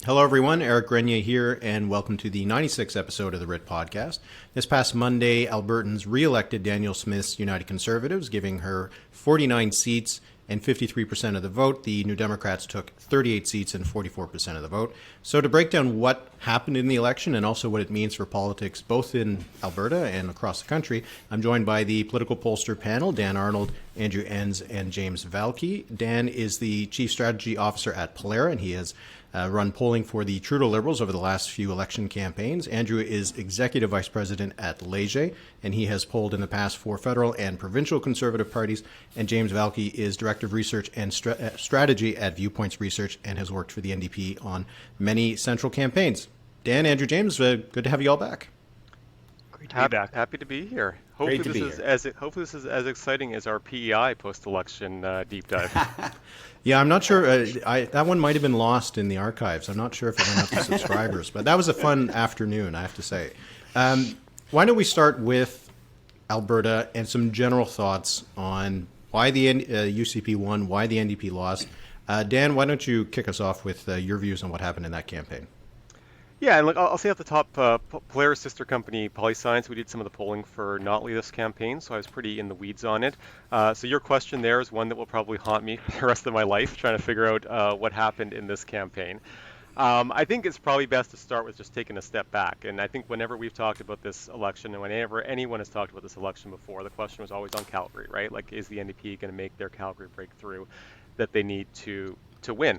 Hello, everyone. Eric Grenier here, and welcome to the 96th episode of the Writ Podcast. This past Monday, Albertans re-elected Danielle Smith's United Conservatives, giving her 49 seats and 53% of the vote. The New Democrats took 38 seats and 44% of the vote. So to break down what happened in the election and also what it means for politics, both in Alberta and across the country, I'm joined by the political pollster panel, Dan Arnold, Andrew Enns, and James Valcke. Dan is the Chief Strategy Officer at Pollara, and he has run polling for the Trudeau Liberals over the last few election campaigns. Andrew is Executive Vice President at Léger, and he has polled in the past for federal and provincial Conservative parties. And James Valcke is Director of Research and Strategy at Viewpoints Research and has worked for the NDP on many central campaigns. Dan, Andrew, James, good to have you all back. Great to be back. Happy to be here. Hopefully this is as exciting as our PEI post-election deep dive. Yeah, I'm not sure. That one might have been lost in the archives. I'm not sure if it went up to subscribers, but that was a fun afternoon, I have to say. Why don't we start with Alberta and some general thoughts on why the UCP won, why the NDP lost. Dan, why don't you kick us off with your views on what happened in that campaign? Yeah, and look, I'll say at the top, Pollara's sister company, PolyScience, we did some of the polling for Notley this campaign, so I was pretty in the weeds on it. So your question there is one that will probably haunt me for the rest of my life, trying to figure out what happened in this campaign. I think it's probably best to start with just taking a step back. And I think whenever we've talked about this election and whenever anyone has talked about this election before, the question was always on Calgary, right? Like, is the NDP going to make their Calgary breakthrough that they need to win?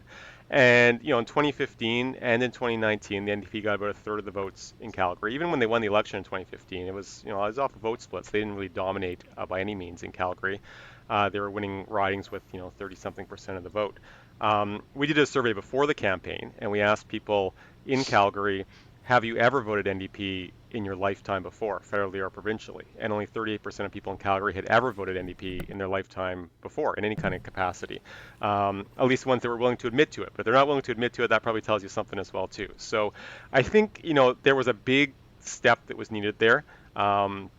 And, in 2015 and in 2019, the NDP got about a third of the votes in Calgary. Even when they won the election in 2015, it was off of vote splits. They didn't really dominate by any means in Calgary. They were winning ridings with, 30-something% of the vote. We did a survey before the campaign, and we asked people in Calgary, have you ever voted NDP in your lifetime before, federally or provincially? And only 38% of people in Calgary had ever voted NDP in their lifetime before, in any kind of capacity. At least ones that were willing to admit to it. But if they're not willing to admit to it, that probably tells you something as well, too. So I think, there was a big step that was needed there. The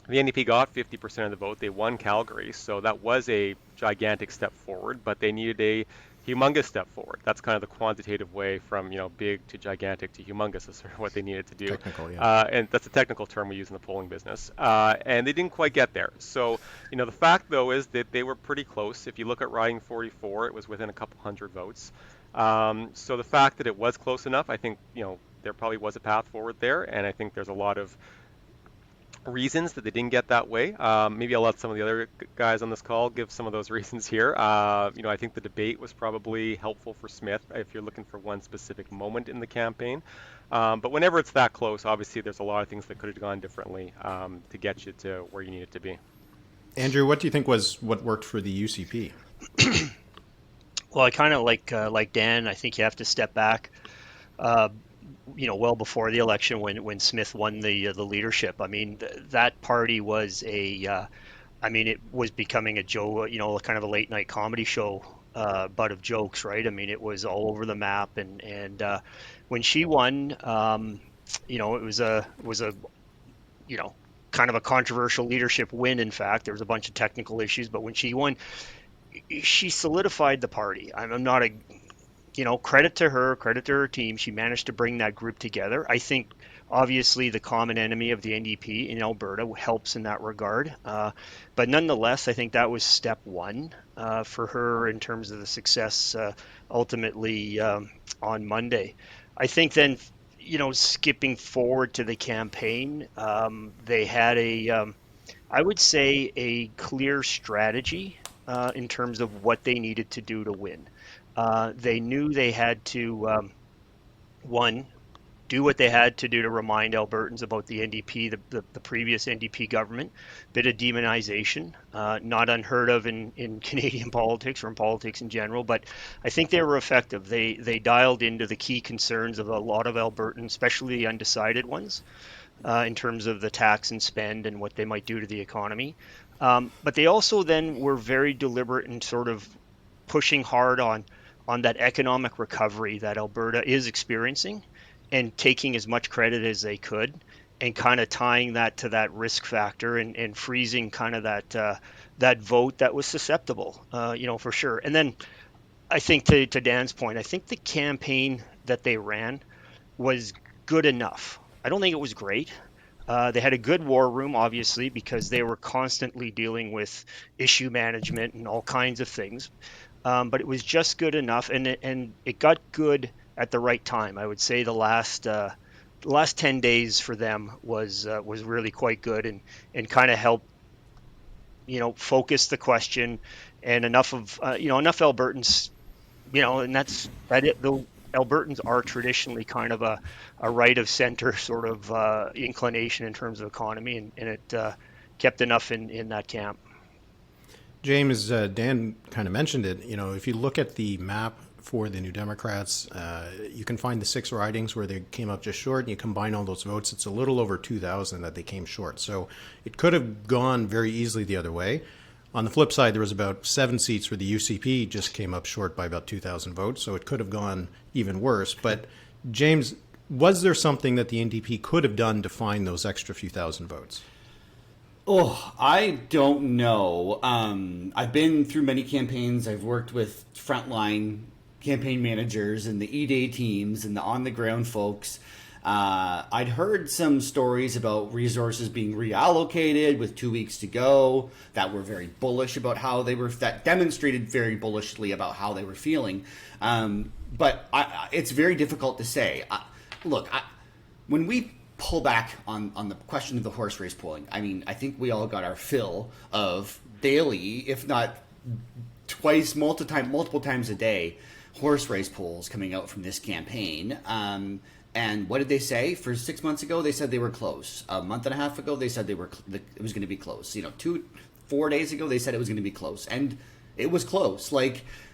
NDP got 50% of the vote. They won Calgary, so that was a gigantic step forward, but they needed a humongous step forward. That's kind of the quantitative way from big to gigantic to humongous is sort of what they needed to do. Technical, yeah. And that's a technical term we use in the polling business. And they didn't quite get there. So the fact though is that they were pretty close. If you look at riding 44, it was within a couple hundred votes. So the fact that it was close enough, I think there probably was a path forward there, and I think there's a lot of reasons that they didn't get that way. Maybe I'll let some of the other guys on this call give some of those reasons here. I think the debate was probably helpful for Smith if you're looking for one specific moment in the campaign. But whenever it's that close, obviously there's a lot of things that could have gone differently to get you to where you need it to be. Andrew, what do you think was what worked for the UCP? Well, I kind of like Dan. I think you have to step back. Well before the election when Smith won the leadership. I mean, that party was it was becoming a joke, kind of a late night comedy show, butt of jokes, right? I mean, it was all over the map. And when she won, it was a kind of a controversial leadership win. In fact, there was a bunch of technical issues, but when she won, she solidified the party. I'm not a credit to her team. She managed to bring that group together. I think, obviously, the common enemy of the NDP in Alberta helps in that regard. But nonetheless, I think that was step one for her in terms of the success ultimately on Monday. I think then, skipping forward to the campaign, they had I would say, a clear strategy in terms of what they needed to do to win. They knew they had to, do what they had to do to remind Albertans about the NDP, the previous NDP government, bit of demonization, not unheard of in Canadian politics or in politics in general, but I think they were effective. They dialed into the key concerns of a lot of Albertans, especially the undecided ones, in terms of the tax and spend and what they might do to the economy. But they also then were very deliberate in sort of pushing hard on that economic recovery that Alberta is experiencing and taking as much credit as they could and kind of tying that to that risk factor and freezing kind of that vote that was susceptible, for sure. And then I think to Dan's point, I think the campaign that they ran was good enough. I don't think it was great. They had a good war room, obviously, because they were constantly dealing with issue management and all kinds of things. But it was just good enough, and it got good at the right time. I would say the last 10 days for them was really quite good, and kind of helped focus the question, and enough Albertans, and that it. The Albertans are traditionally kind of a right of center sort of inclination in terms of economy, and it kept enough in that camp. James, Dan kind of mentioned it. If you look at the map for the New Democrats, you can find the 6 ridings where they came up just short, and you combine all those votes, it's a little over 2,000 that they came short. So it could have gone very easily the other way. On the flip side, there was about 7 seats where the UCP just came up short by about 2,000 votes, so it could have gone even worse. But James, was there something that the NDP could have done to find those extra few thousand votes? Oh, I don't know. I've been through many campaigns. I've worked with frontline campaign managers and the E-Day teams and the on-the-ground folks. I'd heard some stories about resources being reallocated with 2 weeks to go that were very bullish about how they were, that demonstrated very bullishly about how they were feeling. But it's very difficult to say. When we pull back on the question of the horse race polling, I think we all got our fill of daily, if not twice, multiple times a day, horse race polls coming out from this campaign. And what did they say? For 6 months ago, they said they were close. A month and a half ago, they said it was going to be close. 4 days ago, they said it was going to be close, and it was close.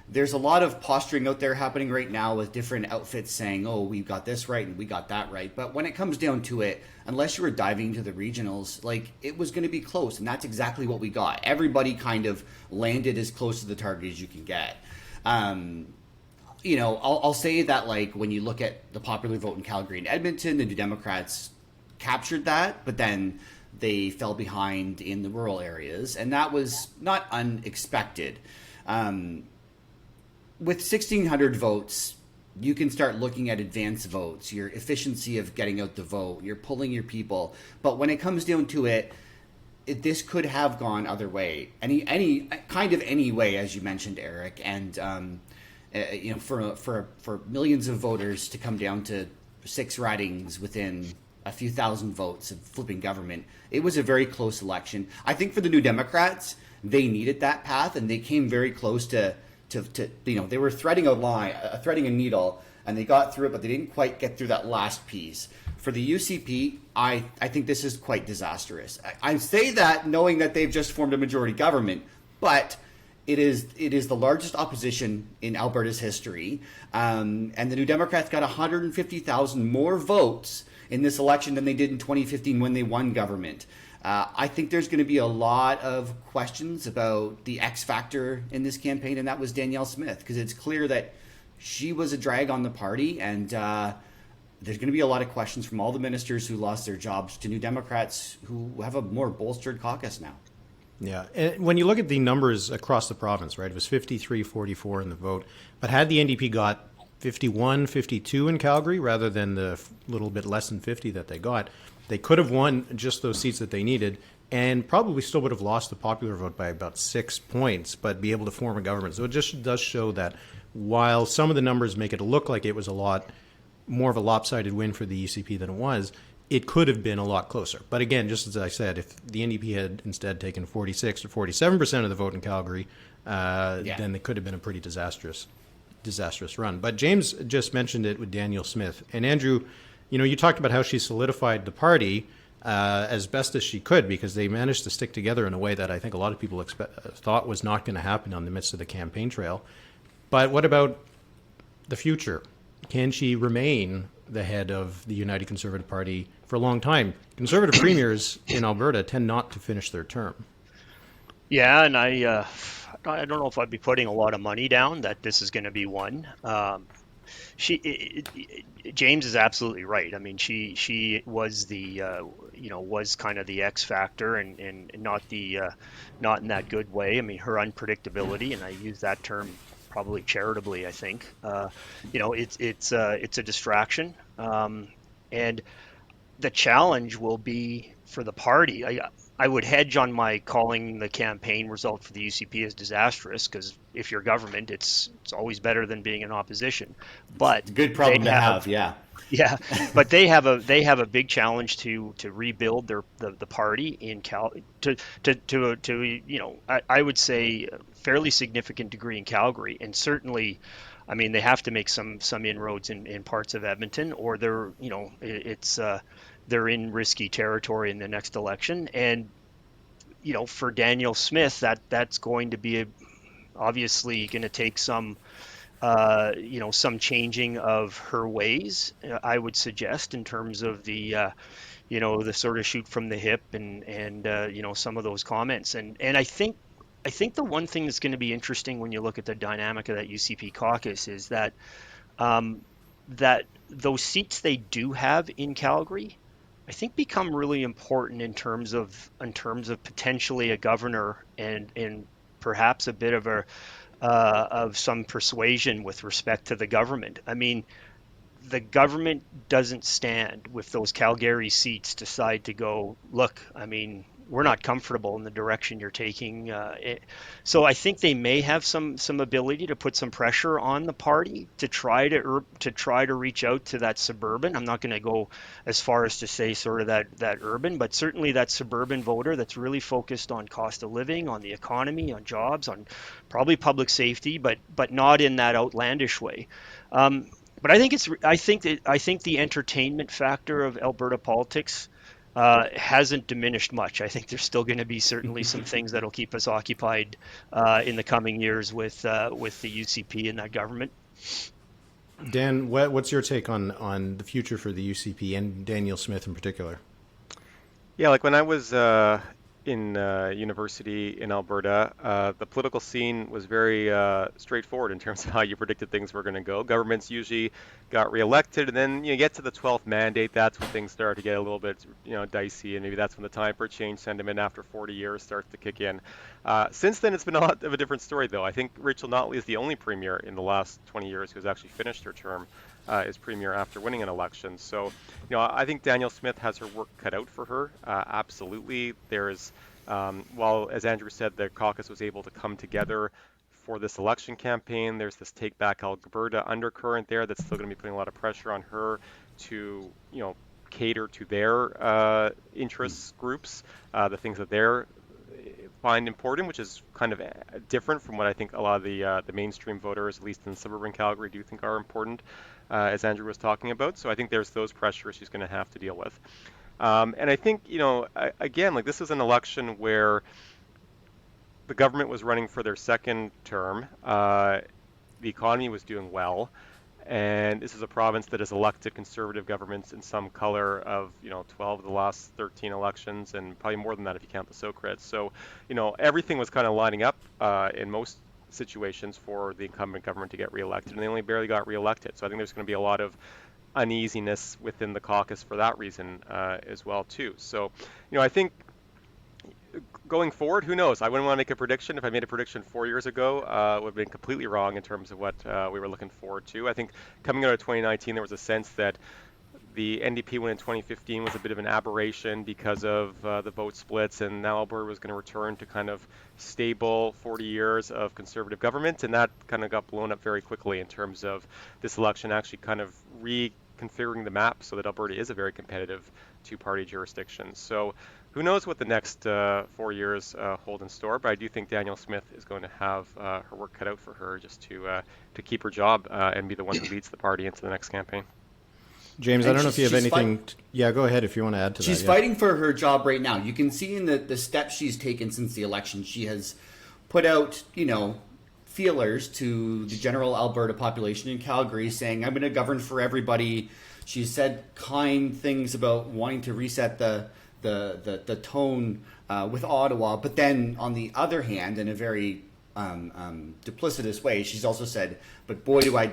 There's a lot of posturing out there happening right now with different outfits saying, "Oh, we got this right and we got that right." But when it comes down to it, unless you were diving into the regionals, it was going to be close, and that's exactly what we got. Everybody kind of landed as close to the target as you can get. I'll say that when you look at the popular vote in Calgary and Edmonton, the New Democrats captured that, but then they fell behind in the rural areas, and that was not unexpected. With 1,600 votes, you can start looking at advance votes, your efficiency of getting out the vote, you're pulling your people. But when it comes down to it, this could have gone other way, any way, as you mentioned, Eric, and for millions of voters to come down to 6 ridings within a few thousand votes of flipping government, it was a very close election. I think for the New Democrats, they needed that path, and they came very close to they were threading a needle, and they got through it, but they didn't quite get through that last piece. For the UCP, I think this is quite disastrous. I say that knowing that they've just formed a majority government, but it is the largest opposition in Alberta's history, and the New Democrats got 150,000 more votes in this election than they did in 2015 when they won government. I think there's going to be a lot of questions about the X factor in this campaign, and that was Danielle Smith, because it's clear that she was a drag on the party, and there's going to be a lot of questions from all the ministers who lost their jobs to New Democrats who have a more bolstered caucus now. Yeah, and when you look at the numbers across the province, right, it was 53-44 in the vote, but had the NDP got 51-52 in Calgary rather than the little bit less than 50 that they got, they could have won just those seats that they needed, and probably still would have lost the popular vote by about 6 points, but be able to form a government. So it just does show that while some of the numbers make it look like it was a lot more of a lopsided win for the UCP than it was, it could have been a lot closer. But again, just as I said, if the NDP had instead taken 46 or 47% of the vote in Calgary, then it could have been a pretty disastrous run. But James just mentioned it with Danielle Smith. And Andrew, you talked about how she solidified the party as best as she could, because they managed to stick together in a way that I think a lot of people thought was not going to happen on the midst of the campaign trail. But what about the future? Can she remain the head of the United Conservative Party for a long time? Conservative premiers in Alberta tend not to finish their term. Yeah, and I don't know if I'd be putting a lot of money down that this is going to be one. James is absolutely right. I mean, she was the was kind of the X factor, and not in that good way. I mean, her unpredictability, and I use that term probably charitably, I think. It's a distraction, and the challenge will be for the party. I would hedge on my calling the campaign result for the UCP as disastrous, because if you're government, it's always better than being in opposition. But it's a good problem to have, yeah. Yeah, but they have a big challenge to rebuild the party in I would say a fairly significant degree in Calgary, and certainly, I mean, they have to make some inroads in parts of Edmonton, or they're in risky territory in the next election. And for Danielle Smith, that's going to be obviously going to take some changing of her ways, I would suggest, in terms of the sort of shoot from the hip and some of those comments. And I think the one thing that's going to be interesting when you look at the dynamic of that UCP caucus is that that those seats they do have in Calgary, I think, become really important in terms of potentially a governor and perhaps a bit of some persuasion with respect to the government. I mean, the government doesn't stand with those Calgary seats decide to go, look, I mean, we're not comfortable in the direction you're taking. So I think they may have some ability to put some pressure on the party to try to reach out to that suburban. I'm not going to go as far as to say sort of that urban, but certainly that suburban voter that's really focused on cost of living, on the economy, on jobs, on probably public safety, but not in that outlandish way. But I think the entertainment factor of Alberta politics hasn't diminished much. I think there's still going to be certainly some things that'll keep us occupied in the coming years with the UCP and that government. Dan, what's your take on the future for the UCP and Danielle Smith in particular? Yeah, like when I was in university in Alberta, the political scene was very straightforward in terms of how you predicted things were going to go. Governments usually got reelected, and then you get to the 12th mandate. That's when things start to get a little bit, dicey, and maybe that's when the time for change sentiment after 40 years starts to kick in. Since then, it's been a lot of a different story, though. I think Rachel Notley is the only premier in the last 20 years who's actually finished her term as premier after winning an election. So, I think Danielle Smith has her work cut out for her. Absolutely. There's, while, as Andrew said, the caucus was able to come together for this election campaign, there's this Take Back Alberta undercurrent there that's still going to be putting a lot of pressure on her to, cater to their interest groups, the things that they're find important, which is kind of different from what I think a lot of the mainstream voters, at least in suburban Calgary, do think are important, as Andrew was talking about. So I think there's those pressures she's going to have to deal with. And I think, again, like this is an election where the government was running for their second term. The economy was doing well. And this is a province that has elected conservative governments in some color of, 12 of the last 13 elections, and probably more than that if you count the Socreds. So, everything was kind of lining up in most situations for the incumbent government to get reelected, and they only barely got reelected. So I think there's going to be a lot of uneasiness within the caucus for that reason as well, too. So, I think going forward, who knows? I wouldn't want to make a prediction. If I made a prediction 4 years ago, it would have been completely wrong in terms of what we were looking forward to. I think coming out of 2019, there was a sense that the NDP win in 2015 was a bit of an aberration because of the vote splits, and now Alberta was going to return to kind of stable 40 years of conservative government, and that kind of got blown up very quickly in terms of this election actually kind of reconfiguring the map so that Alberta is a very competitive two-party jurisdiction. So who knows what the next 4 years hold in store, but I do think Danielle Smith is going to have her work cut out for her just to keep her job and be the one who leads the party into the next campaign. James, I don't know if you have anything. Yeah, go ahead if you want to add to that. She's fighting for her job right now. You can see in the steps she's taken since the election, she has put out, feelers to the general Alberta population in Calgary saying, I'm going to govern for everybody. She's said kind things about wanting to reset the tone with Ottawa, but then on the other hand, in a very duplicitous way, she's also said, but boy, do I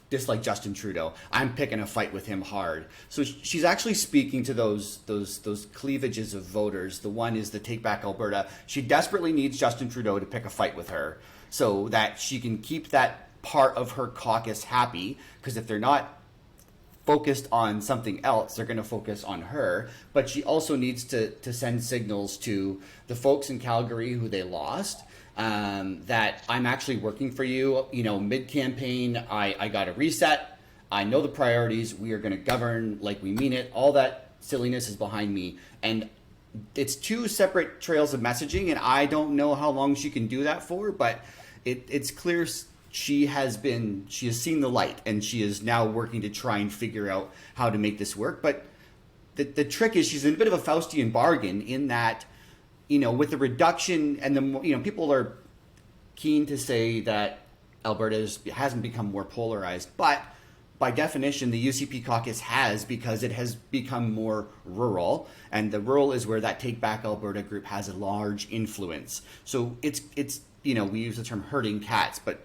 dislike Justin Trudeau. I'm picking a fight with him hard. So she's actually speaking to those cleavages of voters. The one is the Take Back Alberta. She desperately needs Justin Trudeau to pick a fight with her. so that she can keep that part of her caucus happy, because if they're not focused on something else, they're going to focus on her. But she also needs to send signals to the folks in Calgary who they lost, that I'm actually working for you. Mid-campaign, I got a reset. I know the priorities. We are going to govern like we mean it. All that silliness is behind me. And it's two separate trails of messaging, and I don't know how long she can do that for, but it's clear she has seen the light, and she is now working to try and figure out how to make this work. But the trick is she's in a bit of a Faustian bargain in that, with the reduction and the, people are keen to say that Alberta hasn't become more polarized, but by definition, the UCP caucus has, because it has become more rural, and the rural is where that Take Back Alberta group has a large influence. So it's we use the term herding cats, but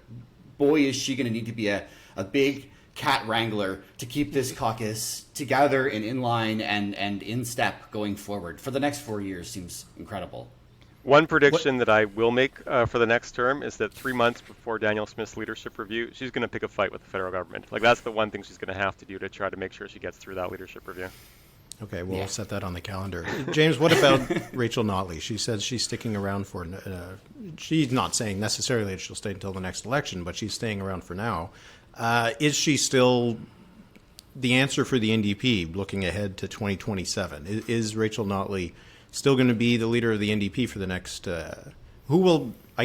boy, is she going to need to be a big cat wrangler to keep this caucus together and in line and in step going forward. For the next 4 years seems incredible. One prediction that I will make for the next term is that 3 months before Danielle Smith's leadership review, she's going to pick a fight with the federal government. Like, that's the one thing she's going to have to do to try to make sure she gets through that leadership review. Okay, we'll set that on the calendar. James, what about Rachel Notley? She says she's sticking around for, she's not saying necessarily that she'll stay until the next election, but she's staying around for now. Is she still the answer for the NDP looking ahead to 2027? Is Rachel Notley still going to be the leader of the NDP for the next, I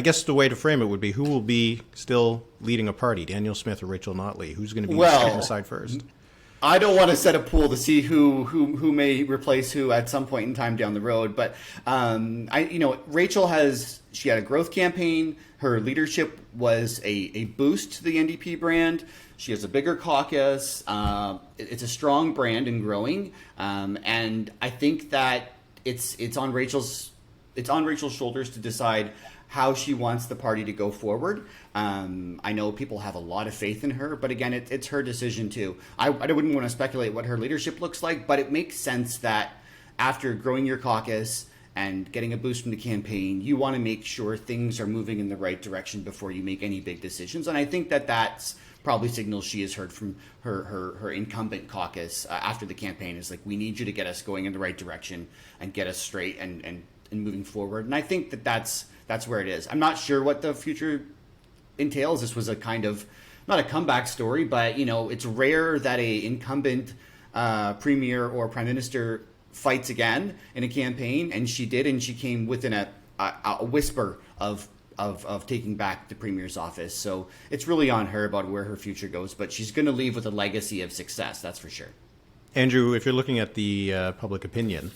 guess the way to frame it would be, who will be still leading a party, Danielle Smith or Rachel Notley? Who's going to be stepping aside first? I don't want to set a pool to see who may replace who at some point in time down the road, but Rachel she had a growth campaign. Her leadership was a boost to the NDP brand. She has a bigger caucus. It's a strong brand and growing, and I think that it's on Rachel's shoulders to decide how she wants the party to go forward. I know people have a lot of faith in her, but again, it's her decision too. I wouldn't want to speculate what her leadership looks like, but it makes sense that after growing your caucus and getting a boost from the campaign, you want to make sure things are moving in the right direction before you make any big decisions. And I think that that's probably signals she has heard from her incumbent caucus after the campaign is like, we need you to get us going in the right direction and get us straight and moving forward. And I think that that's where it is. I'm not sure what the future entails. This was a kind of, not a comeback story, but it's rare that a incumbent premier or prime minister fights again in a campaign, and she did, and she came within a whisper of taking back the premier's office. So it's really on her about where her future goes, but she's going to leave with a legacy of success, that's for sure. Andrew, if you're looking at the public opinion,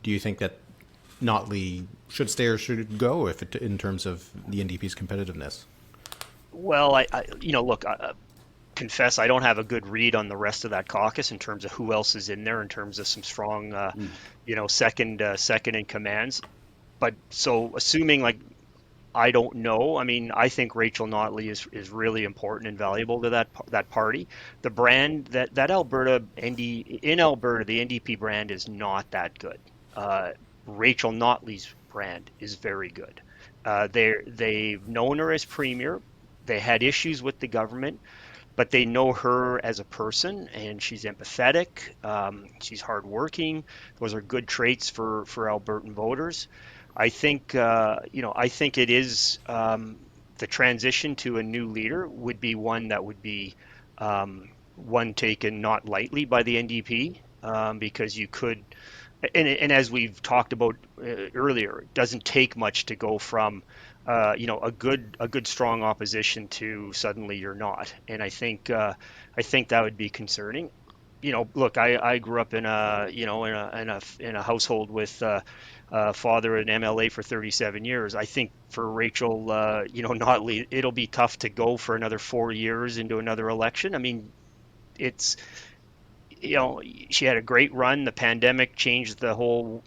do you think that Notley should stay or should go in terms of the NDP's competitiveness? Well, I confess I don't have a good read on the rest of that caucus in terms of who else is in there in terms of some strong, second in commands. But so assuming I don't know. I mean, I think Rachel Notley is really important and valuable to that party. The brand that Alberta in Alberta, the NDP brand is not that good. Rachel Notley's brand is very good. They've known her as premier. They had issues with the government, but they know her as a person, and she's empathetic. She's hardworking. Those are good traits for Albertan voters. I think it is the transition to a new leader would be one that would be one taken not lightly by the NDP, because you could. And as we've talked about earlier, it doesn't take much to go from, a good strong opposition to suddenly you're not. And I think that would be concerning. Look, I grew up in a household with father an MLA for 37 years. I think for Rachel, Notley, it'll be tough to go for another 4 years into another election. I mean, she had a great run. The pandemic changed the whole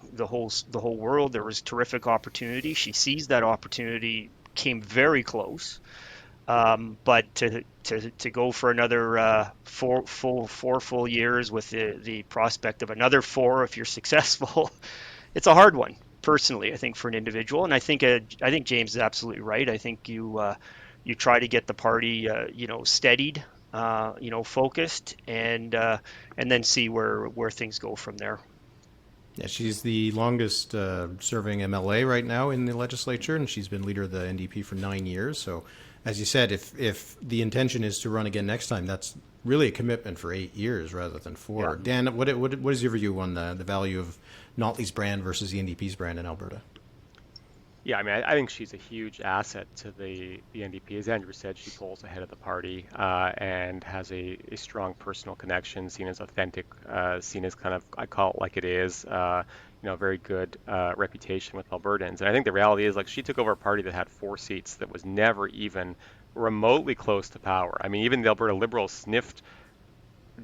world. There was terrific opportunity. She seized that opportunity, came very close. But to go for another four full years with the prospect of another 4 if you're successful, it's a hard one. Personally, I think for an individual, and I think James is absolutely right. I think you you try to get the party, steadied, focused, and then see where things go from there. Yeah, she's the longest serving MLA right now in the legislature, and she's been leader of the NDP for 9 years. So, as you said, if the intention is to run again next time, that's really a commitment for 8 years rather than 4. Yeah. Dan, what is your view on the value of Notley's brand versus the NDP's brand in Alberta? Yeah, I mean, I think she's a huge asset to the NDP. As Andrew said, she polls ahead of the party and has a strong personal connection, seen as authentic, seen as kind of, I call it like it is, very good reputation with Albertans. And I think the reality is, like, she took over a party that had 4 seats that was never even remotely close to power. I mean, even the Alberta Liberals sniffed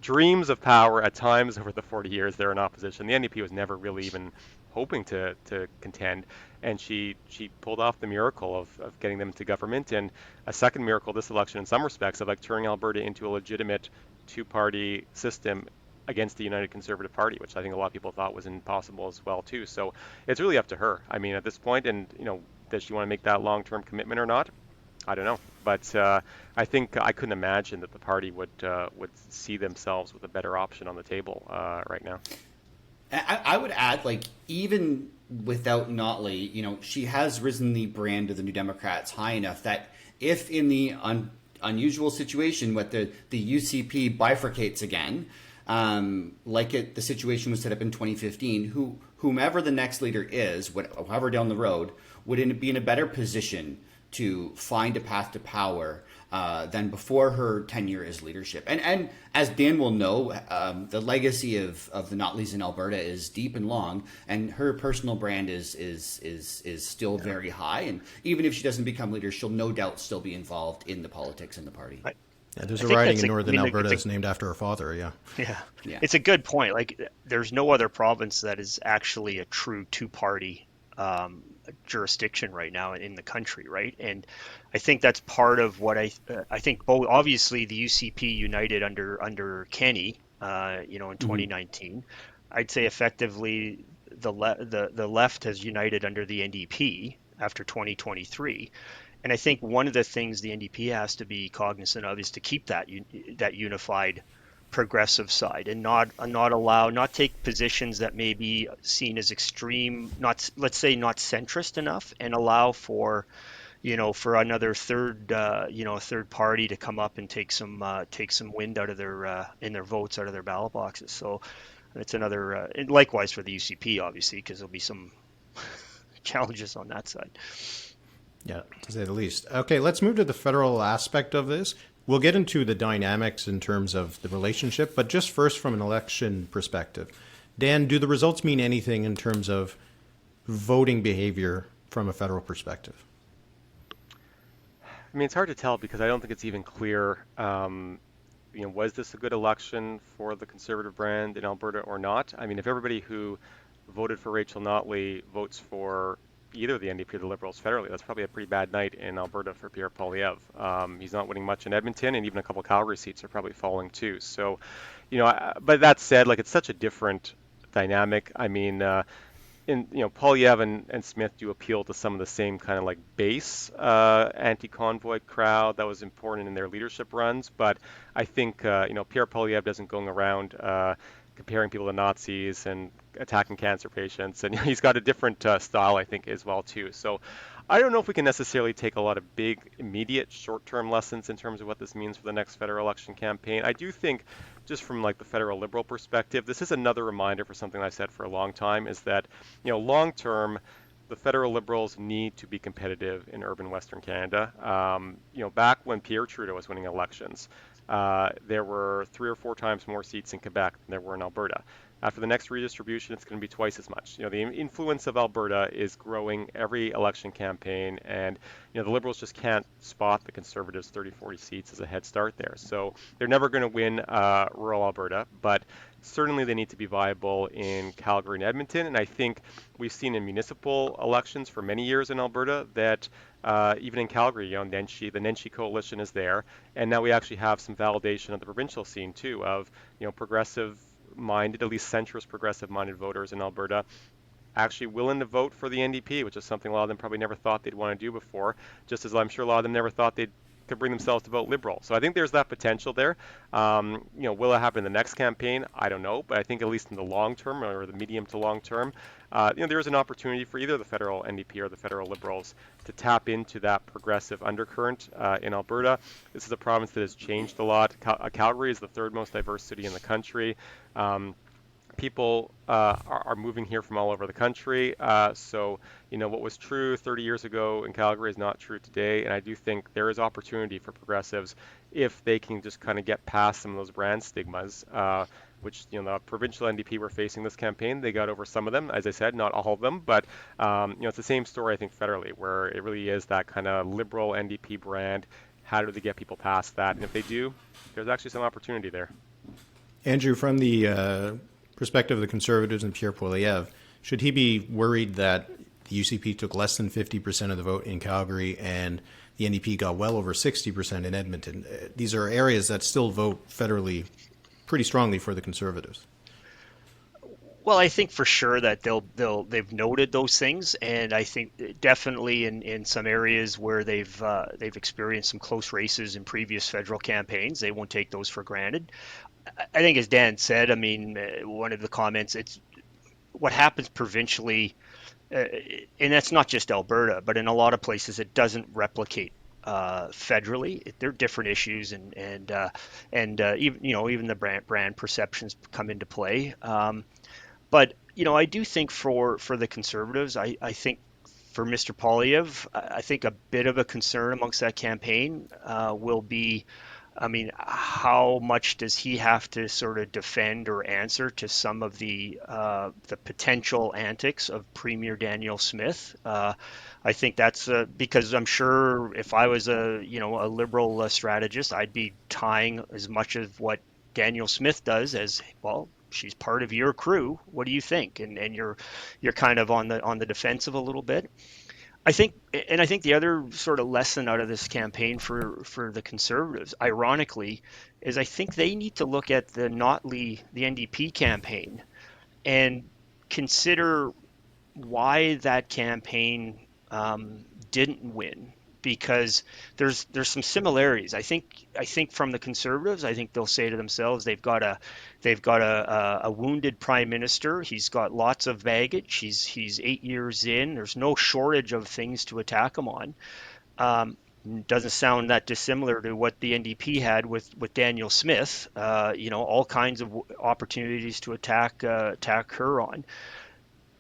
dreams of power at times over the 40 years they're in opposition. The NDP was never really even hoping to contend, and she pulled off the miracle of getting them to government, and a second miracle this election in some respects of like turning Alberta into a legitimate 2-party system against the United Conservative Party, which I think a lot of people thought was impossible as well too. So it's really up to her. I mean, at this point, and does she want to make that long-term commitment or not? I don't know, but I think I couldn't imagine that the party would see themselves with a better option on the table right now. I would add, like, even without Notley, she has risen the brand of the New Democrats high enough that if in the unusual situation with the UCP bifurcates again, the situation was set up in 2015, whomever the next leader is, however down the road, would be in a better position to find a path to power than before her tenure as leadership. And as Dan will know, the legacy of the Notleys in Alberta is deep and long, and her personal brand is still very high. And even if she doesn't become leader, she'll no doubt still be involved in the politics in the party. Yeah, there's a riding in northern Alberta that's named after her father, yeah. It's a good point. Like, there's no other province that is actually a true 2-party jurisdiction right now in the country, right? And I think that's part of what I think. Both, obviously, the UCP united under Kenney, in 2019. I'd say effectively the left has united under the NDP after 2023. And I think one of the things the NDP has to be cognizant of is to keep that unified progressive side and not take positions that may be seen as extreme, not centrist enough, and allow for another third party to come up and take some wind out of their in their votes out of their ballot boxes. So it's another and likewise for the UCP, obviously, because there'll be some challenges on that side. Yeah, to say the least. Okay, let's move to the federal aspect of this. We'll get into the dynamics in terms of the relationship, but just first from an election perspective. Dan, do the results mean anything in terms of voting behavior from a federal perspective? I mean, it's hard to tell because I don't think it's even clear, was this a good election for the Conservative brand in Alberta or not? I mean, if everybody who voted for Rachel Notley votes for either the NDP or the Liberals federally, that's probably a pretty bad night in Alberta for Pierre Poilievre. He's not winning much in Edmonton, and even a couple Calgary seats are probably falling too. So, but that said, like, it's such a different dynamic. I mean, Poilievre and Smith do appeal to some of the same kind of like base anti-convoy crowd that was important in their leadership runs. But I think, Pierre Poilievre doesn't go around comparing people to Nazis and attacking cancer patients, and he's got a different style, I think, as well too. So I don't know if we can necessarily take a lot of big, immediate, short-term lessons in terms of what this means for the next federal election campaign. I do think, just from like the federal Liberal perspective, this is another reminder for something I said for a long time, is that long-term, the federal Liberals need to be competitive in urban Western Canada. Back when Pierre Trudeau was winning elections, there were 3 or 4 times more seats in Quebec than there were in Alberta. After the next redistribution, it's going to be twice as much. The influence of Alberta is growing every election campaign, and the Liberals just can't spot the Conservatives' 30, 40 seats as a head start there. So they're never going to win rural Alberta, but certainly they need to be viable in Calgary and Edmonton. And I think we've seen in municipal elections for many years in Alberta that even in Calgary, the Nenshi coalition is there, and now we actually have some validation of the provincial scene too, of progressive-minded, at least centrist progressive-minded voters in Alberta actually willing to vote for the NDP, which is something a lot of them probably never thought they'd want to do before, just as I'm sure a lot of them never thought they'd could bring themselves to vote Liberal. So I think there's that potential there. Will it happen in the next campaign? I don't know, but I think at least in the long term or the medium to long term, there is an opportunity for either the federal NDP or the federal Liberals to tap into that progressive undercurrent in Alberta. This is a province that has changed a lot. Calgary is the third most diverse city in the country. People are moving here from all over the country. So, what was true 30 years ago in Calgary is not true today. And I do think there is opportunity for progressives if they can just kind of get past some of those brand stigmas, which, the provincial NDP were facing this campaign. They got over some of them, as I said, not all of them. But, it's the same story, I think, federally, where it really is that kind of liberal NDP brand. How do they get people past that? And if they do, there's actually some opportunity there. Andrew, from the perspective of the Conservatives and Pierre Poilievre, should he be worried that the UCP took less than 50% of the vote in Calgary and the NDP got well over 60% in Edmonton? These are areas that still vote federally pretty strongly for the Conservatives. Well, I think for sure that they've noted those things, and I think definitely in some areas where they've experienced some close races in previous federal campaigns, they won't take those for granted. I think, as Dan said, one of the comments, it's what happens provincially, and that's not just Alberta, but in a lot of places it doesn't replicate federally. There are different issues, and even the brand perceptions come into play. But I do think for the Conservatives, I think for Mr. Poilievre, I think a bit of a concern amongst that campaign will be, how much does he have to sort of defend or answer to some of the potential antics of Premier Danielle Smith? I think that's because I'm sure if I was a Liberal strategist, I'd be tying as much of what Danielle Smith does as, well, she's part of your crew. What do you think? And you're kind of on the defensive a little bit. I think the other sort of lesson out of this campaign for the Conservatives, ironically, is I think they need to look at the Notley, the NDP campaign, and consider why that campaign didn't win. Because there's some similarities. I think from the Conservatives, I think they'll say to themselves they've got a wounded prime minister. He's got lots of baggage. He's 8 years in. There's no shortage of things to attack him on. Doesn't sound that dissimilar to what the NDP had with Danielle Smith. All kinds of opportunities to attack her on.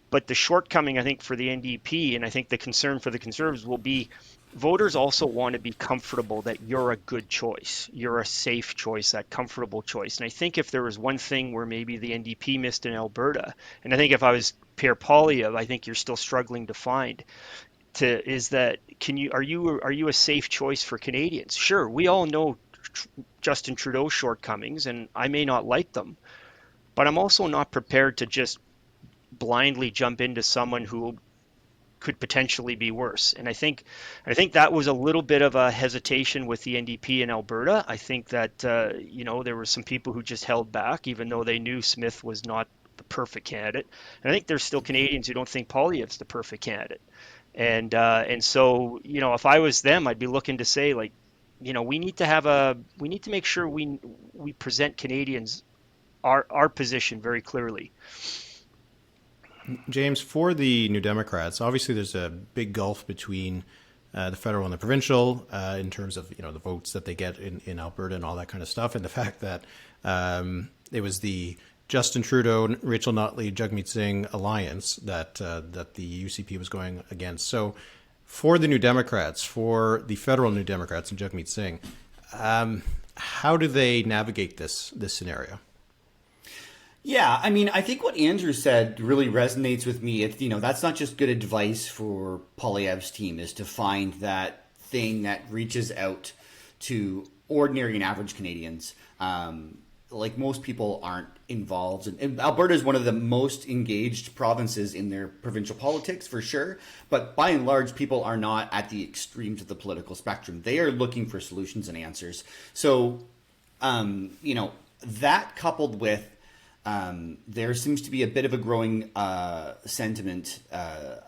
But the shortcoming, I think, for the NDP, and I think the concern for the Conservatives will be, voters also want to be comfortable that you're a good choice. You're a safe choice, that comfortable choice. And I think if there was one thing where maybe the NDP missed in Alberta, and I think if I was Pierre Poilievre, I think you're still struggling to find, is that are you a safe choice for Canadians? Sure, we all know Justin Trudeau's shortcomings, and I may not like them, but I'm also not prepared to just blindly jump into someone who could potentially be worse. And I think that was a little bit of a hesitation with the NDP in Alberta. I think that there were some people who just held back, even though they knew Smith was not the perfect candidate. And I think there's still Canadians who don't think Poilievre's the perfect candidate. And so if I was them, I'd be looking to say, like, we need to make sure we present Canadians our position very clearly. James, for the New Democrats, obviously there's a big gulf between the federal and the provincial in terms of the votes that they get in Alberta and all that kind of stuff, and the fact that it was the Justin Trudeau, Rachel Notley, Jagmeet Singh alliance that the UCP was going against. So, for the New Democrats, for the federal New Democrats and Jagmeet Singh, how do they navigate this scenario? Yeah, I think what Andrew said really resonates with me. It's, that's not just good advice for Poilievre's team, is to find that thing that reaches out to ordinary and average Canadians. Like, most people aren't involved. And Alberta is one of the most engaged provinces in their provincial politics, for sure. But by and large, people are not at the extremes of the political spectrum. They are looking for solutions and answers. So, that coupled with there seems to be a bit of a growing sentiment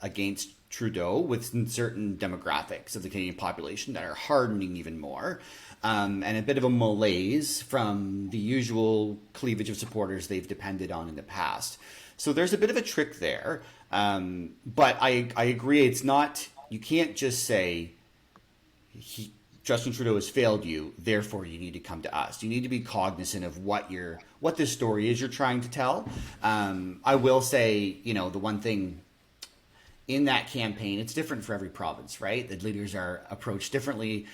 against Trudeau with certain demographics of the Canadian population that are hardening even more, and a bit of a malaise from the usual cleavage of supporters they've depended on in the past. So there's a bit of a trick there, but I agree, it's not, you can't just say Justin Trudeau has failed you, therefore you need to come to us. You need to be cognizant of what this story is you're trying to tell. I will say, the one thing in that campaign, it's different for every province, right? The leaders are approached differently.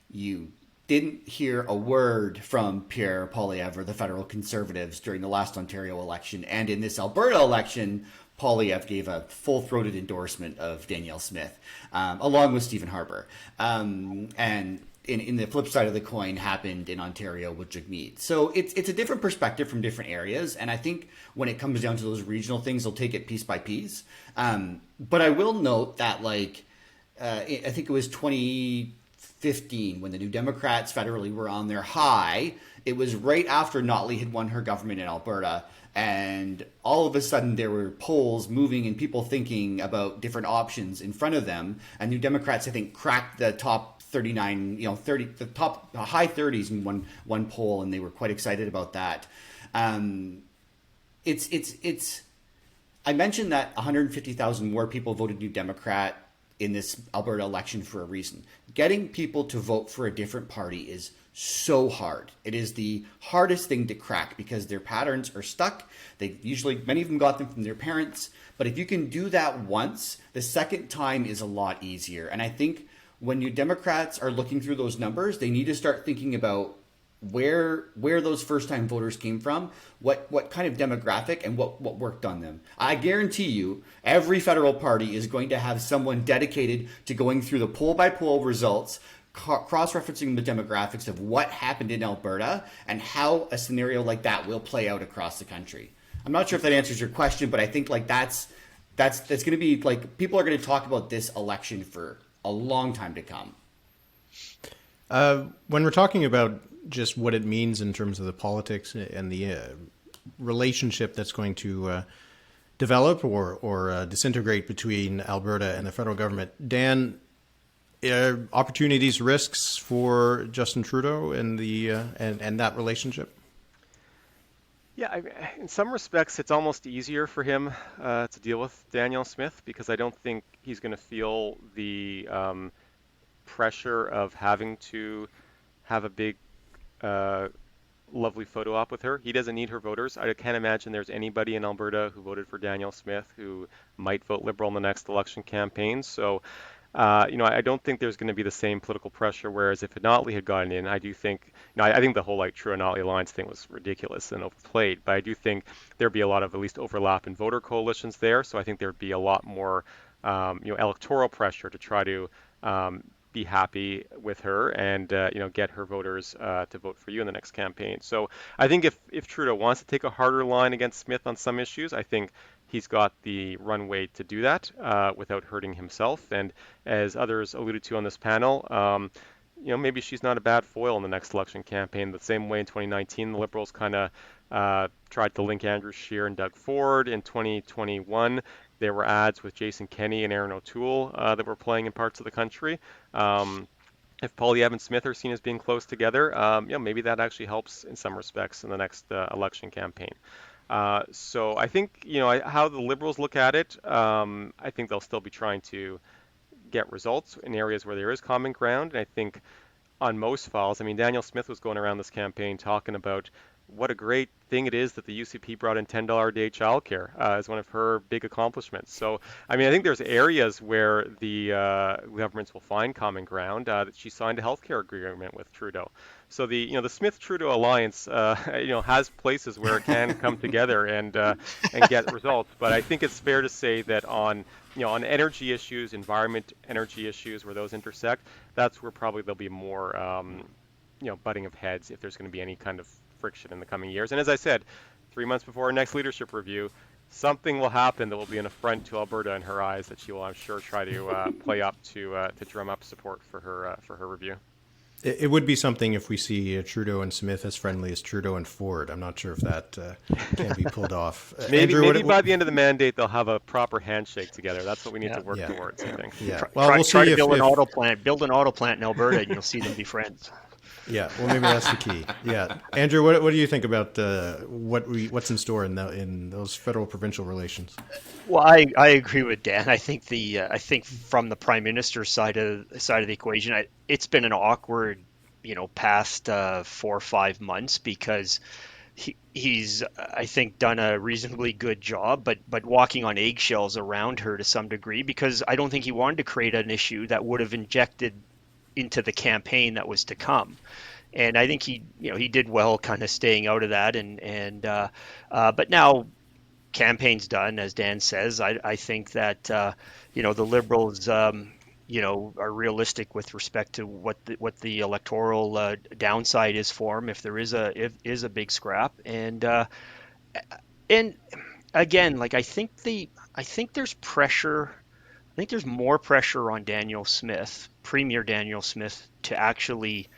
You didn't hear a word from Pierre, Poilievre, the federal Conservatives during the last Ontario election, and in this Alberta election, Poilievre gave a full-throated endorsement of Danielle Smith, along with Stephen Harper. And in the flip side of the coin happened in Ontario with Jagmeet. So it's a different perspective from different areas. And I think when it comes down to those regional things, they'll take it piece by piece. But I will note that, I think it was 2015 when the New Democrats federally were on their high. It was right after Notley had won her government in Alberta. And all of a sudden there were polls moving and people thinking about different options in front of them. And New Democrats, I think, cracked the top 39, the high 30s in one poll, and they were quite excited about that. I mentioned that 150,000 more people voted New Democrat in this Alberta election for a reason. Getting people to vote for a different party is so hard. It is the hardest thing to crack because their patterns are stuck. Many of them got them from their parents. But if you can do that once, the second time is a lot easier. And I think when New Democrats are looking through those numbers, they need to start thinking about where those first-time voters came from, what kind of demographic, and what worked on them. I guarantee you, every federal party is going to have someone dedicated to going through the poll-by-poll results, cross-referencing the demographics of what happened in Alberta and how a scenario like that will play out across the country. I'm not sure if that answers your question, but I think that's going to be people are going to talk about this election for a long time to come. When we're talking about just what it means in terms of the politics and the relationship that's going to develop or disintegrate between Alberta and the federal government, Dan, opportunities, risks for Justin Trudeau and and that relationship? Yeah, in some respects, it's almost easier for him to deal with Danielle Smith because I don't think he's going to feel the pressure of having to have a big, lovely photo op with her. He doesn't need her voters. I can't imagine there's anybody in Alberta who voted for Danielle Smith who might vote Liberal in the next election campaign. So, I don't think there's going to be the same political pressure. Whereas if Notley had gotten in, I do think, I think the whole Trudeau-Notley alliance thing was ridiculous and overplayed. But I do think there'd be a lot of at least overlap in voter coalitions there. So I think there'd be a lot more, electoral pressure to try to be happy with her and get her voters to vote for you in the next campaign. So I think if Trudeau wants to take a harder line against Smith on some issues, I think he's got the runway to do that without hurting himself. And as others alluded to on this panel, maybe she's not a bad foil in the next election campaign. The same way in 2019, the Liberals kind of tried to link Andrew Scheer and Doug Ford. In 2021, there were ads with Jason Kenney and Aaron O'Toole that were playing in parts of the country. If Poilievre and Smith are seen as being close together, maybe that actually helps in some respects in the next election campaign. So I think, how the Liberals look at it, I think they'll still be trying to get results in areas where there is common ground. And I think on most files, Danielle Smith was going around this campaign talking about what a great thing it is that the UCP brought in $10 a day childcare as one of her big accomplishments. So, I think there's areas where the governments will find common ground. That she signed a healthcare agreement with Trudeau. So the Smith-Trudeau alliance, has places where it can come together and get results. But I think it's fair to say that on energy issues, energy issues, where those intersect, that's where probably there'll be more, butting of heads if there's going to be any kind of friction in the coming years. And as I said, 3 months before our next leadership review, something will happen that will be an affront to Alberta in her eyes that she will, I'm sure, try to play up to drum up support for her review. It would be something if we see Trudeau and Smith as friendly as Trudeau and Ford. I'm not sure if that can be pulled off. Maybe, Andrew, maybe by the end of the mandate, they'll have a proper handshake together. That's what we need Yeah. to work towards, I think. Yeah. Try, Well, try, we'll try see to if, build an auto plant. Build an auto plant in Alberta, and you'll see them be friends. yeah. Well, maybe that's the key. Yeah. Andrew, what do you think about what's in store in those federal-provincial relations? Well, I agree with Dan. I think from the Prime Minister's side of the equation, it's been an awkward, past 4 or 5 months because he's I think done a reasonably good job, but walking on eggshells around her to some degree because I don't think he wanted to create an issue that would have injected into the campaign that was to come. And I think he did well kind of staying out of that but now campaign's done, as Dan says. I think that the Liberals are realistic with respect to what the electoral downside is for them if there is a big scrap. And again, like I think there's pressure. I think there's more pressure on Danielle Smith, Premier Danielle Smith, to actually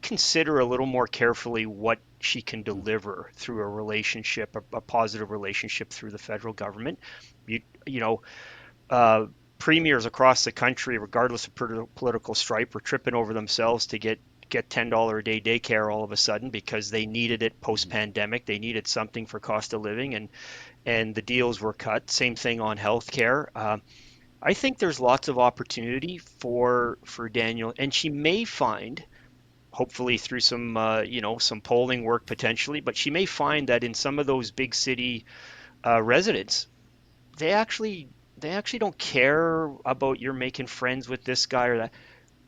consider a little more carefully what she can deliver through a relationship, a positive relationship through the federal government. Premiers across the country, regardless of political stripe, were tripping over themselves to get $10 a day daycare all of a sudden because they needed it post-pandemic. They needed something for cost of living, and the deals were cut. Same thing on healthcare. I think there's lots of opportunity for Danielle, and she may find, hopefully through some some polling work potentially, but she may find that in some of those big city residents, they actually don't care about you're making friends with this guy or that.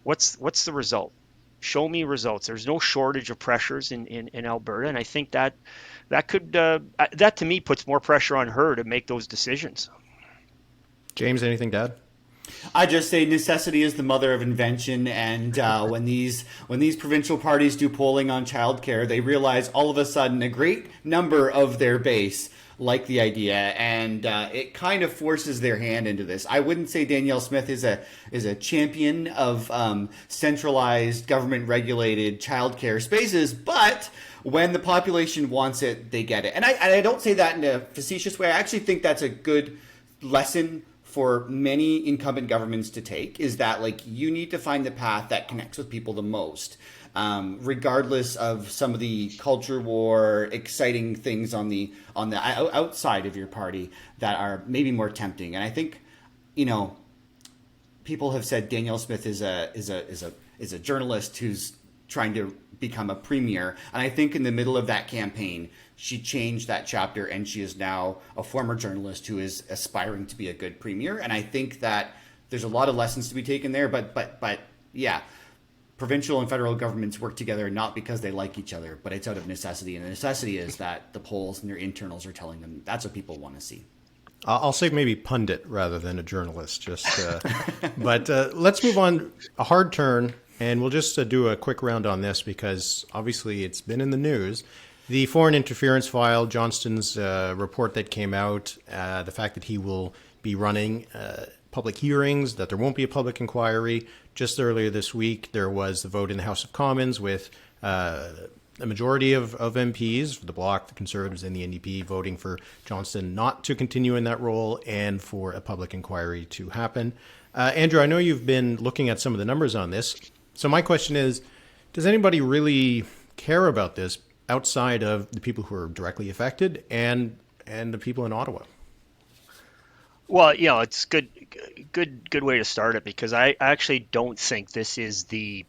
What's the result? Show me results. There's no shortage of pressures in Alberta, and I think that could that to me puts more pressure on her to make those decisions. James, anything to add? I just say necessity is the mother of invention, and when these provincial parties do polling on childcare, they realize all of a sudden a great number of their base like the idea, and it kind of forces their hand into this. I wouldn't say Danielle Smith is a champion of centralized government regulated childcare spaces, but when the population wants it, they get it. And I don't say that in a facetious way. I actually think that's a good lesson for many incumbent governments to take, is that like you need to find the path that connects with people the most, regardless of some of the culture war, exciting things on the outside of your party that are maybe more tempting. And I think, people have said Danielle Smith is a journalist who's trying to become a premier, and I think in the middle of that campaign, she changed that chapter, and she is now a former journalist who is aspiring to be a good premier. And I think that there's a lot of lessons to be taken there. But yeah, provincial and federal governments work together not because they like each other, but it's out of necessity. And the necessity is that the polls and their internals are telling them that's what people want to see. I'll say maybe pundit rather than a journalist. But let's move on. A hard turn, and we'll just do a quick round on this because obviously it's been in the news. The foreign interference file, Johnston's report that came out, the fact that he will be running public hearings, that there won't be a public inquiry. Just earlier this week, there was the vote in the House of Commons with a majority of MPs, the Bloc, the Conservatives, and the NDP voting for Johnston not to continue in that role and for a public inquiry to happen. Andrew, I know you've been looking at some of the numbers on this. So my question is, does anybody really care about this outside of the people who are directly affected and the people in Ottawa? Well, it's good way to start it because I actually don't think this is the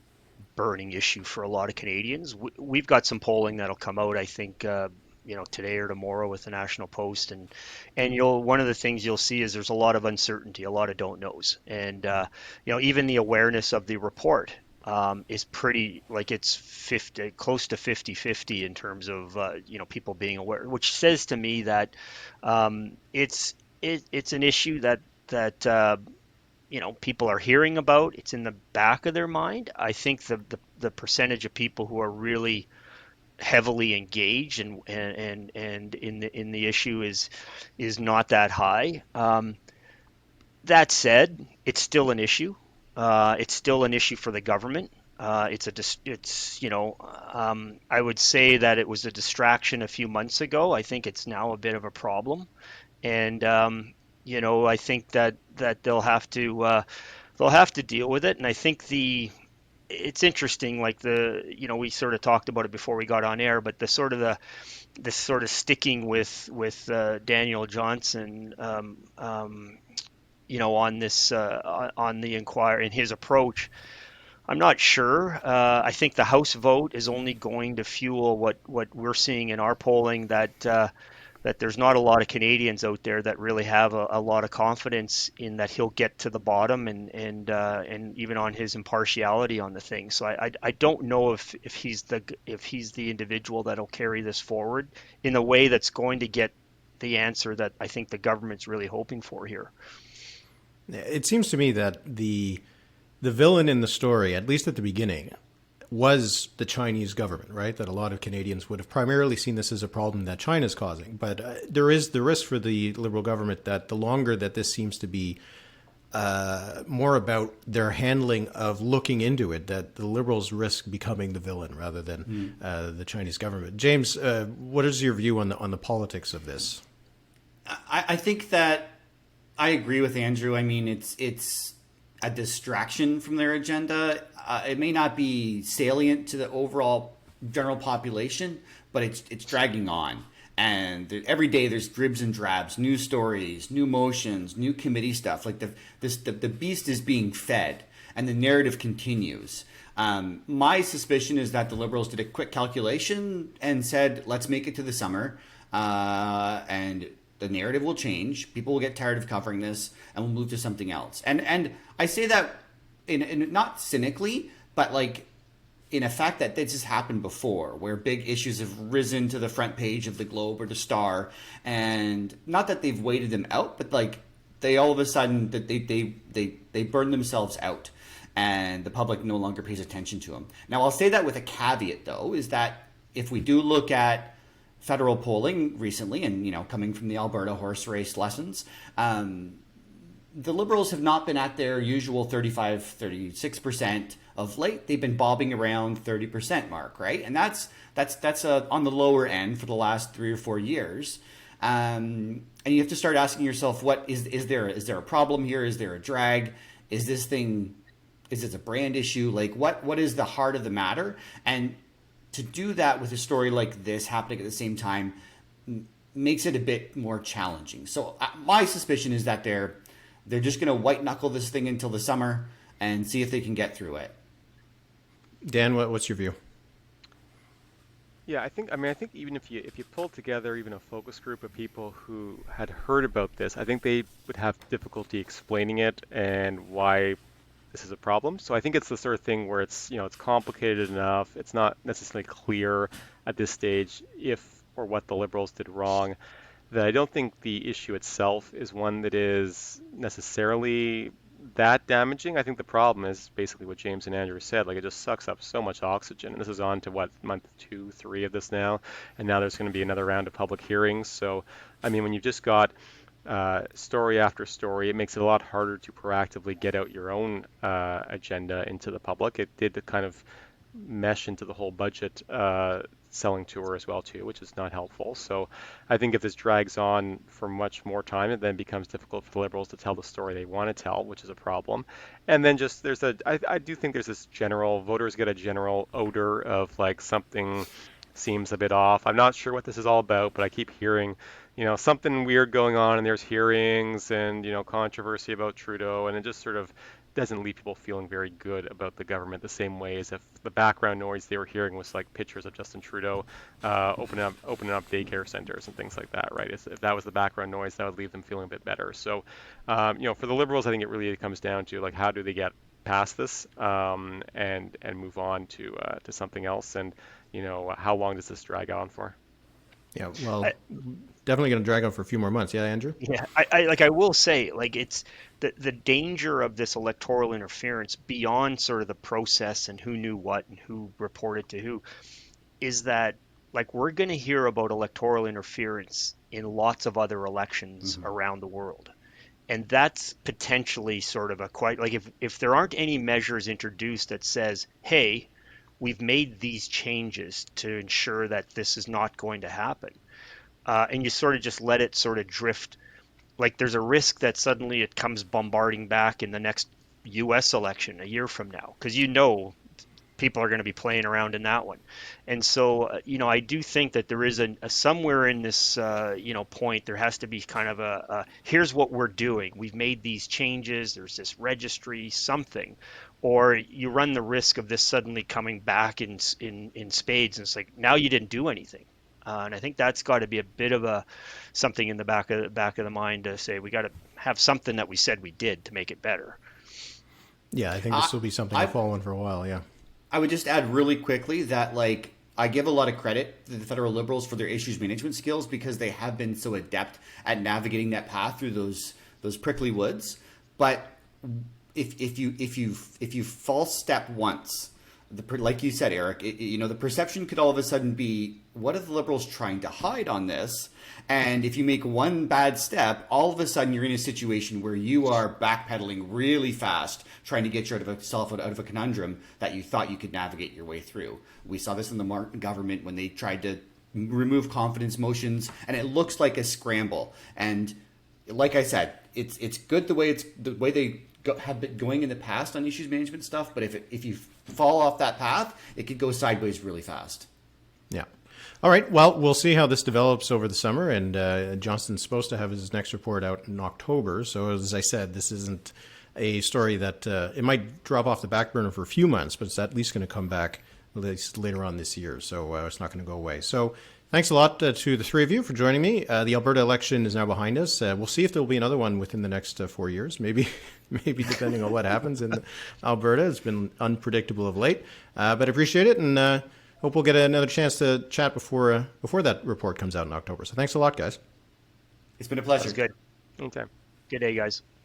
burning issue for a lot of Canadians. We've got some polling that'll come out, I think, today or tomorrow with the National Post, and one of the things you'll see is there's a lot of uncertainty, a lot of don't knows, and even the awareness of the report is pretty, like it's close to 50-50 in terms of people being aware, which says to me that it's an issue that people are hearing about. It's in the back of their mind. I think the percentage of people who are really heavily engaged and in the issue is not that high. That said, it's still an issue. It's still an issue for the government. I would say that it was a distraction a few months ago. I think it's now a bit of a problem, and I think that they'll have to deal with it. And I think it's interesting, like we sort of talked about it before we got on air, but the sort of sticking with Daniel Johnston, on this on the inquiry and his approach. I'm not sure. I think the House vote is only going to fuel what we're seeing in our polling, that there's not a lot of Canadians out there that really have a lot of confidence in that he'll get to the bottom, and even on his impartiality on the thing. So I don't know if he's the individual that'll carry this forward in a way that's going to get the answer that I think the government's really hoping for here. It seems to me that the villain in the story, at least at the beginning, was the Chinese government, right? That a lot of Canadians would have primarily seen this as a problem that China's causing. But there is the risk for the Liberal government that the longer that this seems to be more about their handling of looking into it, that the Liberals risk becoming the villain rather than the Chinese government. James, what is your view on the politics of this? I think that I agree with Andrew. I mean, it's a distraction from their agenda. It may not be salient to the overall general population, but it's dragging on. And every day there's dribs and drabs, new stories, new motions, new committee stuff. Like the beast is being fed, and the narrative continues. My suspicion is that the Liberals did a quick calculation and said, let's make it to the summer, and the narrative will change. People will get tired of covering this, and we'll move to something else. And I say that in not cynically, but like in a fact that this has happened before, where big issues have risen to the front page of the Globe or the Star, and not that they've waited them out, but like they all of a sudden that they burn themselves out, and the public no longer pays attention to them. Now, I'll say that with a caveat, though, is that if we do look at federal polling recently, and coming from the Alberta horse race lessons, the Liberals have not been at their usual 35-36% of late. They've been bobbing around 30% mark, right? And that's on the lower end for the last 3 or 4 years. And you have to start asking yourself, what is there a problem here? Is there a drag? Is this a brand issue? Like what is the heart of the matter? And to do that with a story like this happening at the same time makes it a bit more challenging. So my suspicion is that they're just going to white knuckle this thing until the summer and see if they can get through it. Dan, what's your view? Yeah, I think even if you pulled together even a focus group of people who had heard about this, I think they would have difficulty explaining it and why this is a problem. So I think it's the sort of thing where it's complicated enough. It's not necessarily clear at this stage if or what the Liberals did wrong, that I don't think the issue itself is one that is necessarily that damaging. I think the problem is basically what James and Andrew said. Like, it just sucks up so much oxygen. And this is on to month 2, 3 of this now. And now there's going to be another round of public hearings. So, I mean, when you've just got story after story, it makes it a lot harder to proactively get out your own agenda into the public. It did kind of mesh into the whole budget selling tour as well too, which is not helpful. So I think if this drags on for much more time, it then becomes difficult for the Liberals to tell the story they want to tell, which is a problem. And then just I do think there's this general, voters get a general odor of like something seems a bit off. I'm not sure what this is all about, but I keep hearing something weird going on, and there's hearings and controversy about Trudeau, and it just sort of doesn't leave people feeling very good about the government the same way as if the background noise they were hearing was like pictures of Justin Trudeau opening up daycare centers and things like that, right? If that was the background noise, that would leave them feeling a bit better. So, for the Liberals, I think it really comes down to like, how do they get past this and move on to something else, and how long does this drag on for? Yeah, well, definitely going to drag on for a few more months. Yeah, Andrew? Yeah, I will say, like, it's the danger of this electoral interference beyond sort of the process and who knew what and who reported to who, is that, like, we're going to hear about electoral interference in lots of other elections around the world. And that's potentially sort of a quite like if there aren't any measures introduced that says, hey, we've made these changes to ensure that this is not going to happen, and you sort of just let it sort of drift, like there's a risk that suddenly it comes bombarding back in the next US election a year from now, because people are going to be playing around in that one. And so, I do think that there is a somewhere in this, point, there has to be kind of here's what we're doing. We've made these changes. There's this registry, something, or you run the risk of this suddenly coming back in spades. And it's like, now you didn't do anything. And I think that's got to be a bit of something in the back of the mind to say, we got to have something that we said we did to make it better. Yeah, I think this will be something to follow on for a while. Yeah. I would just add really quickly that, like, I give a lot of credit to the federal Liberals for their issues management skills, because they have been so adept at navigating that path through those prickly woods. But if you false step once, like you said, Eric, the perception could all of a sudden be, what are the Liberals trying to hide on this? And if you make one bad step, all of a sudden you're in a situation where you are backpedaling really fast, trying to get yourself out of a conundrum that you thought you could navigate your way through. We saw this in the Martin government when they tried to remove confidence motions, and it looks like a scramble. And like I said, it's good the way they have been going in the past on issues management stuff, but if you fall off that path, it could go sideways really fast. Yeah. All right. Well, we'll see how this develops over the summer, and Johnston's supposed to have his next report out in October. So as I said, this isn't a story that it might drop off the back burner for a few months, but it's at least going to come back at least later on this year. So it's not going to go away. So thanks a lot to the three of you for joining me. The Alberta election is now behind us. We'll see if there'll be another one within the next 4 years, maybe depending on what happens in Alberta. It's been unpredictable of late, but I appreciate it, and hope we'll get another chance to chat before that report comes out in October. So thanks a lot, guys. It's been a pleasure. That's good. Anytime. Good day, guys.